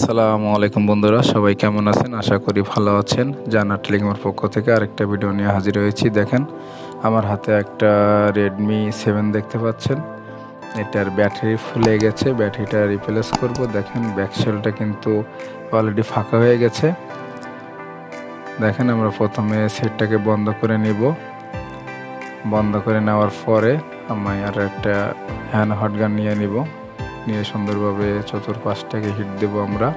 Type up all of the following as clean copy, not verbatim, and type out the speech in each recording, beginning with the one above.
আসসালামু আলাইকুম বন্ধুরা, সবাই কেমন আছেন? আশা করি ভালো আছেন। জান্নাত টেলিকমের পক্ষ থেকে আরেকটা ভিডিও নিয়ে হাজির হয়েছি। দেখেন, আমার হাতে একটা রেডমি 7 দেখতে পাচ্ছেন। এটার ব্যাটারি ফুলে গেছে, ব্যাটারিটা রিপ্লেস করব। দেখেন ব্যাকসেলটা কিন্তু অলরেডি ফাঁকা হয়ে গেছে। দেখেন, আমরা প্রথমে সেটটাকে বন্ধ করে নিব। বন্ধ করে নেওয়ার পরে আমি আর একটা হ্যান্ড হটগান নিয়ে নিব, নিয়ে সুন্দরভাবে চতুর্পাশটাকে হিট দেব আমরা।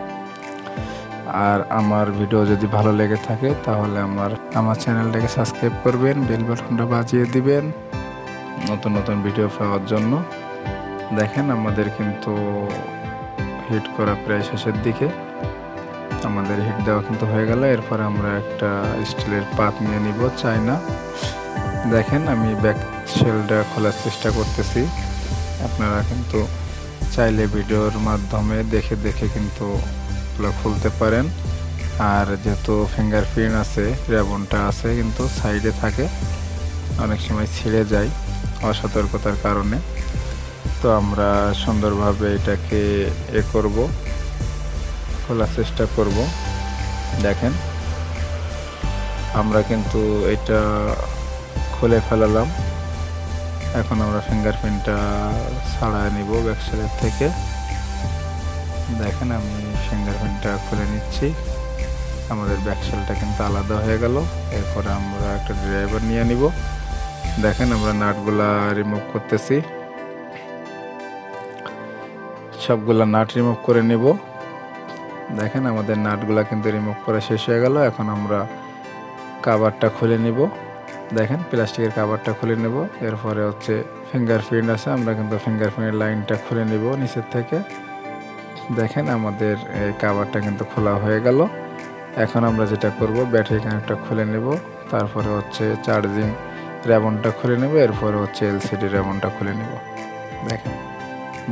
আর আমার ভিডিও যদি ভালো লেগে থাকে তাহলে আমার চ্যানেলটাকে সাবস্ক্রাইব করবেন, বেল বাটনটা বাজিয়ে দিবেন নতুন নতুন ভিডিও পাওয়ার জন্য। দেখেন, আমাদের কিন্তু হিট করা প্রায় শেষের দিকে। আমাদের হিট দেওয়া কিন্তু হয়ে গেল। এরপর আমরা একটা স্টিলের পাত নিয়ে নিব, চায়না। দেখেন, আমি ব্যাক শেলটা খোলার চেষ্টা করতেছি। আপনারা কিন্তু চাইলে ভিডিওর মাধ্যমে দেখে দেখে কিন্তু খুলতে পারেন। আর যেহেতু ফিঙ্গারপ্রিন্ট আছে, রেবনটা আছে কিন্তু সাইডে থাকে, অনেক সময় ছিঁড়ে যায় অসতর্কতার কারণে। তো আমরা সুন্দরভাবে এটাকে করব, খোলার চেষ্টা করব। দেখেন, আমরা কিন্তু এটা খুলে ফেলালাম। এখন আমরা ফিঙ্গারপ্রিন্টটা ছাড়ায় নিব ব্যাকসাইডের থেকে। দেখেন, আমি ফিঙ্গারপ্রিন্টটা খুলে নিচ্ছি। আমাদের ব্যাকসেলটা কিন্তু আলাদা হয়ে গেল। এরপরে আমরা একটা ড্রাইভার নিয়ে নিব। দেখেন, আমরা নাটগুলা রিমুভ করতেছি। সবগুলা নাট রিমুভ করে নিব। দেখেন, আমাদের নাটগুলা কিন্তু রিমুভ করা শেষ হয়ে গেল। এখন আমরা কাভারটা খুলে নিব। দেখেন, প্লাস্টিকের কাভারটা খুলে নেব। এরপরে হচ্ছে ফিঙ্গারপ্রিন্ট আছে, আমরা কিন্তু ফিঙ্গারপ্রিন্টের লাইনটা খুলে নিব নিচের থেকে। দেখেন, আমাদের এই কাভারটা কিন্তু খোলা হয়ে গেল। এখন আমরা যেটা করব, ব্যাটারি কানেক্টটা খুলে নেব। তারপরে হচ্ছে চার্জিং রেবনটা খুলে নেব। এরপরে হচ্ছে এলসিডি রেবনটা খুলে নেব। দেখেন,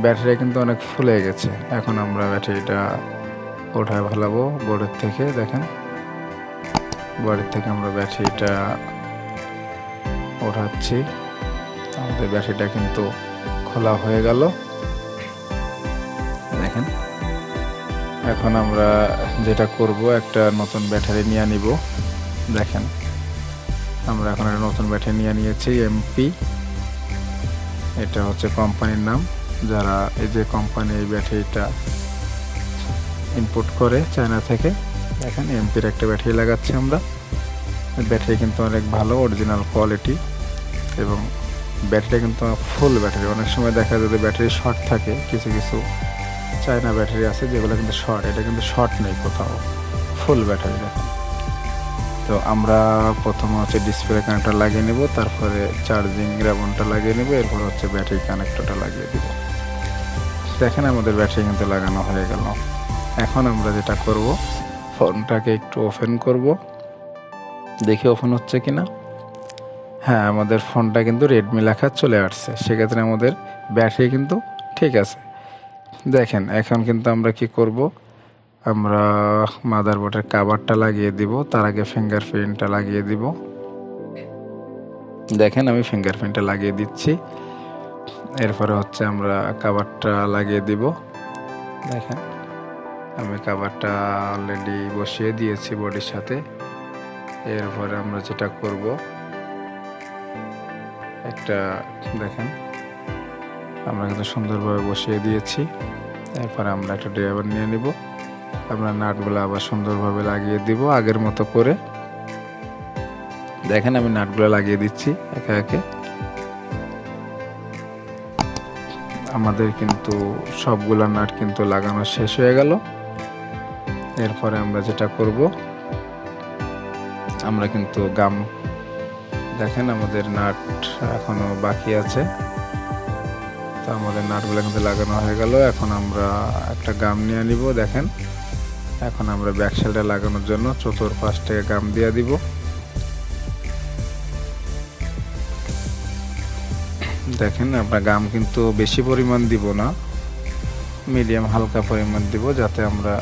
ব্যাটারি কিন্তু অনেক ফুলে গেছে। এখন আমরা ব্যাটারিটা ওঠায় ফেলাবো বোর্ডের থেকে। দেখেন, বোর্ডের থেকে আমরা ব্যাটারিটা ওঠাচ্ছি। আমাদের ব্যাটারিটা কিন্তু খোলা হয়ে গেল। দেখেন, এখন আমরা যেটা করব, একটা নতুন ব্যাটারি নিয়ে নিব। দেখেন, আমরা এখন একটা নতুন ব্যাটারি নিয়ে নিয়েছি, এমপি। এটা হচ্ছে কোম্পানির নাম। যারা এই যে কোম্পানি এই ব্যাটারিটা ইম্পোর্ট করে চায়না থেকে। দেখেন, এমপির একটা ব্যাটারি লাগাচ্ছি আমরা। ব্যাটারি কিন্তু অনেক ভালো, অরিজিনাল কোয়ালিটি, এবং ব্যাটারিটা কিন্তু ফুল ব্যাটারি। অনেক সময় দেখা যায় যে ব্যাটারি শর্ট থাকে, কিছু কিছু চায়না ব্যাটারি আছে যেগুলো কিন্তু শর্ট। এটা কিন্তু শর্ট নেই কোথাও, ফুল ব্যাটারি। দেখেন, তো আমরা প্রথমে হচ্ছে ডিসপ্লে কানেক্টর লাগিয়ে নেব, তারপরে চার্জিং রেবনটা লাগিয়ে নেব, এরপর হচ্ছে ব্যাটারি কানেক্টরটা লাগিয়ে দেব। দেখেন, আমাদের ব্যাটারি কিন্তু লাগানো হয়ে গেল। এখন আমরা যেটা করব, ফোনটাকে একটু ওপেন করব, দেখি ওপেন হচ্ছে কিনা। হ্যাঁ, আমাদের ফোনটা কিন্তু রেডমি লেখা চলে আসছে। সেক্ষেত্রে আমাদের ব্যাটারি কিন্তু ঠিক আছে। দেখেন, এখন কিন্তু আমরা কি করব, আমরা মাদারবোর্ডের কাভারটা লাগিয়ে দিব। তার আগে ফিঙ্গারপ্রিন্টটা লাগিয়ে দিব। দেখেন, আমি ফিঙ্গারপ্রিন্টটা লাগিয়ে দিচ্ছি। এরপরে হচ্ছে আমরা কাভারটা লাগিয়ে দিব। দেখেন, আমি কাভারটা অলরেডি বসিয়ে দিয়েছি বডির সাথে। এরপরে আমরা যেটা করব, একটা দেখেন, আমরা কিন্তু সুন্দরভাবে বসিয়ে দিয়েছি। এরপরে আমরা একটা ড্রাইভার নিয়ে নিব। আমরা নাটগুলো আবার সুন্দরভাবে লাগিয়ে দিব আগের মতো করে। দেখেন, আমি নাটগুলো লাগিয়ে দিচ্ছি একে একে। আমাদের কিন্তু সবগুলা নাট কিন্তু লাগানো শেষ হয়ে গেল। এরপরে আমরা যেটা করব, আমরা কিন্তু গাম, দেখেন আমাদের নাট এখনো বাকি আছে। তো আমাদের নাটগুলো কিন্তু লাগানো হয়ে গেল। এখন আমরা একটা গাম নিয়ে নিব। দেখেন, এখন আমরা ব্যাকসেলটা লাগানোর জন্য চতুর্পাশ থেকে গাম দিয়ে দিব। দেখেন, আমরা গাম কিন্তু বেশি পরিমাণ দিব না, মিডিয়াম হালকা পরিমাণ দিব, যাতে আমরা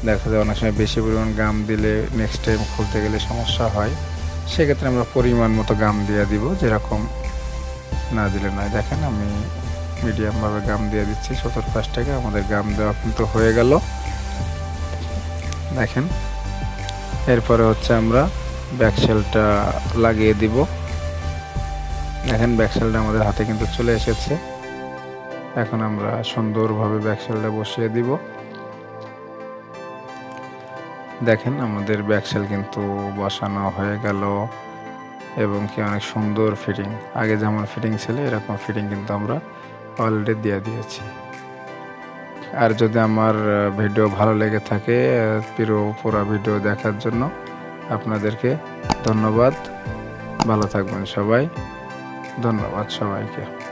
দেখা যায় অনেক সময় বেশি পরিমাণ গাম দিলে নেক্সট টাইম খুলতে গেলে সমস্যা হয়। সেক্ষেত্রে আমরা পরিমাণ মতো গাম দিয়ে দিব, যেরকম না দিলে নয়। দেখেন, আমি মিডিয়ামভাবে গাম দিয়ে দিচ্ছি চতুর্পাশ থেকে। আমাদের গাম দেওয়া কিন্তু হয়ে গেল। দেখেন। এরপরে হচ্ছে আমরা ব্যাকসেলটা লাগিয়ে দিব। দেখেন ব্যাকসেলটা আমাদের হাতে কিন্তু চলে এসেছে। এখন আমরা সুন্দরভাবে ব্যাকসেলটা বসিয়ে দিব। দেখেন আমাদের ব্যাকসেল কিন্তু বসানো হয়ে গেল এবং কি অনেক সুন্দর ফিটিং। আগে যেমন ফিটিং ছিল এরকম ফিটিং কিন্তু আমরা অলরেডি দিয়ে দিয়েছি। আর যদি আমার ভিডিও ভালো লেগে থাকে পুরো ভিডিও দেখার জন্য আপনাদেরকে ধন্যবাদ। ভালো থাকবেন সবাই। ধন্যবাদ সবাইকে।